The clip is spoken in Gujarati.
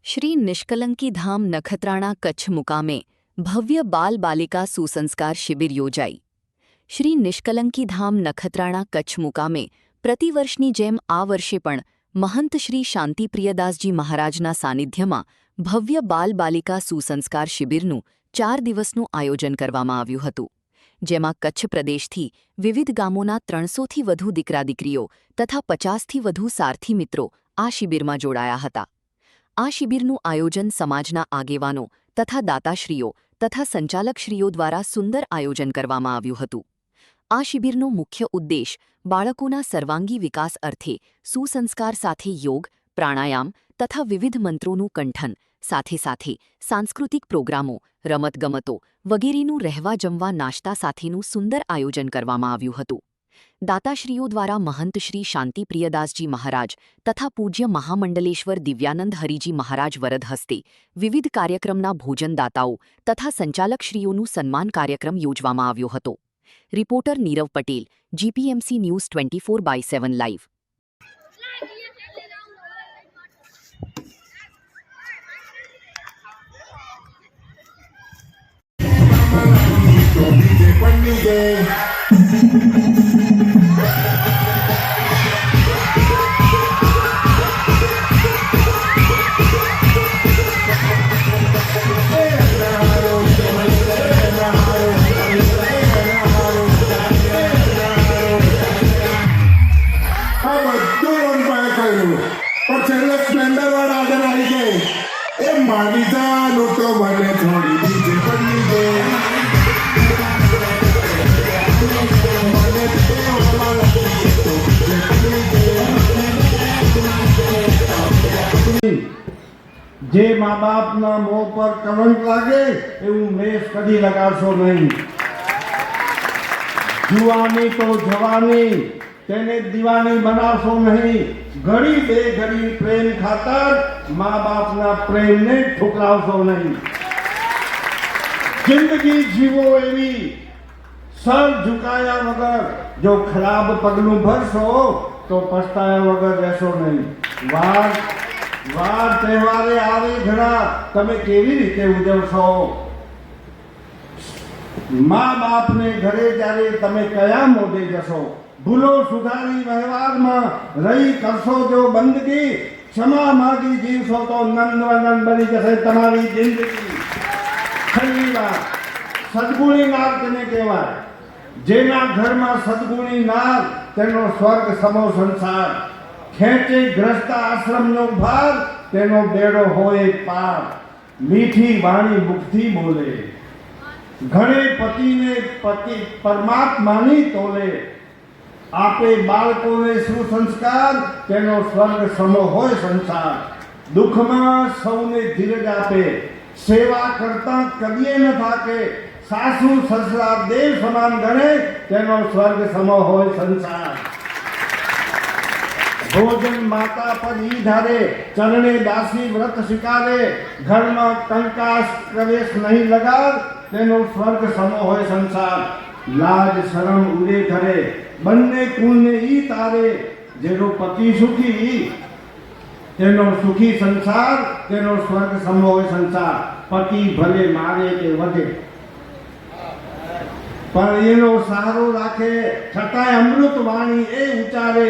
શ્રી નિષ્કલંકી ધામ નખત્રાણા કચ્છ મુકામે ભવ્ય બાલ બાલિકા સુસંસ્કાર શિબિર યોજાઈ। શ્રી નિષ્કલંકી ધામ નખત્રાણા કચ્છ મુકામે પ્રતિવર્ષની જેમ આ વર્ષે પણ મહંત શ્રી શાંતિપ્રિયદાસજી મહારાજના સાનિધ્યમાં ભવ્ય બાલ બાલિકા સુસંસ્કાર શિબિરનું 4 દિવસનું આયોજન કરવામાં આવ્યું હતું, જેમાં કચ્છ પ્રદેશથી વિવિધ ગામોના 300થી વધુ દીકરા-દીકરીઓ તથા 50થી વધુ સારથી મિત્રો આ શિબિરમાં જોડાયા હતા। આ શિબિરનું આયોજન સમાજના આગેવાનો તથા દાતાશ્રીઓ તથા સંચાલકશ્રીઓ દ્વારા સુંદર આયોજન કરવામાં આવ્યું હતું। આ શિબિરનો મુખ્ય ઉદ્દેશ બાળકોના સર્વાંગી વિકાસ અર્થે સુસંસ્કાર સાથે યોગ, પ્રાણાયામ તથા વિવિધ મંત્રોનું કંઠન સાથે સાથે સાંસ્કૃતિક પ્રોગ્રામો, રમતગમતો વગેરેનું રહેવા જમવા નાસ્તા સાથેનું સુંદર આયોજન કરવામાં આવ્યું હતું। દાતાશ્રીઓ દ્વારા મહંત શ્રી શાંતિપ્રિયદાસજી મહારાજ તથા પૂજ્ય મહામંડલેશ્વર દિવ્યાનંદ હરિજી મહારાજ વરદ હસ્તે વિવિધ કાર્યક્રમના ભોજનદાતાઓ તથા સંચાલકશ્રીઓનું સન્માન કાર્યક્રમ યોજવામાં આવ્યો હતો। Reporter Nirav Patel, GPMC news 24/7 live. Splendor વાળા આગળ આવી ગઈ એ માગીતા લૂંટો મને થોડી બીજે પડી ગઈ જે મા બાપના મોં પર કલંક લાગે એવું મેષ કદી લગાડશો નહીં। જુવાની તો જવાની તેને દીવાની બનાવશો નહીં। ઘડી બે ઘડી પ્રેમ ખાતર મા બાપના પ્રેમને ઠુકરાવશો નહીં। જિંદગી જીવો એવી સર ઝુકાયા વગર જો ખરાબ પગલું ભરશો તો પછતાયા વગર રહેશો નહીં। વાર તહેવારે આવે ઘણા તમે કેવી રીતે ઉજવશો? મા બાપને ઘરે જ્યારે તમે કયા મોઢે જશો? ભૂલો સુધારી વ્યવહારમાં રહી કરશો જો બંદગી, ક્ષમા માગી જીવશો તો નંદવનન બની જશે તમારી જિંદગી। છેલ્લી વાત, સદગુણી નાર તેને કહેવાય, જેના ઘરમાં સદગુણી નાર તેનો સ્વર્ગ સમો સંસાર। ખેંચે ગ્રસ્ત આશ્રમનો ભાર તેનો બેડો હોય પાર। મીઠી વાણી મુખથી બોલે, ઘણે પતિને પતિ પરમાત્માની તોલે। આપે બાળકોને સુસંસ્કાર તેનો સ્વર્ગ સમો હોય સંસાર। દુઃખમાં સૌને ધીરજ આપે, સેવા કરતા કદીએ ન થાકે। સાસુ સસરા દેવ સમાન ગણે તેનો સ્વર્ગ સમો હોય સંસાર। ભોજન માતા પર ઈ ધારે, ચરણે દાસી વ્રત સ્વીકારે। ઘરમાં કંકાસ પ્રવેશ નહીં લગાડ તેનો સ્વર્ગ સમો હોય સંસાર। લાજ શરમ ઉડે ઘરે બંને કુળને ઈ તારે। જેનો પતિ સુખી તેનો સુખી સંસાર, તેનો સ્વર્ગ સમો હોય સંસાર। પતિ ભલે મારે કે વધે પણ એનો સહારો રાખે, છતાંય અમૃત વાણી એ ઉચ્ચારે।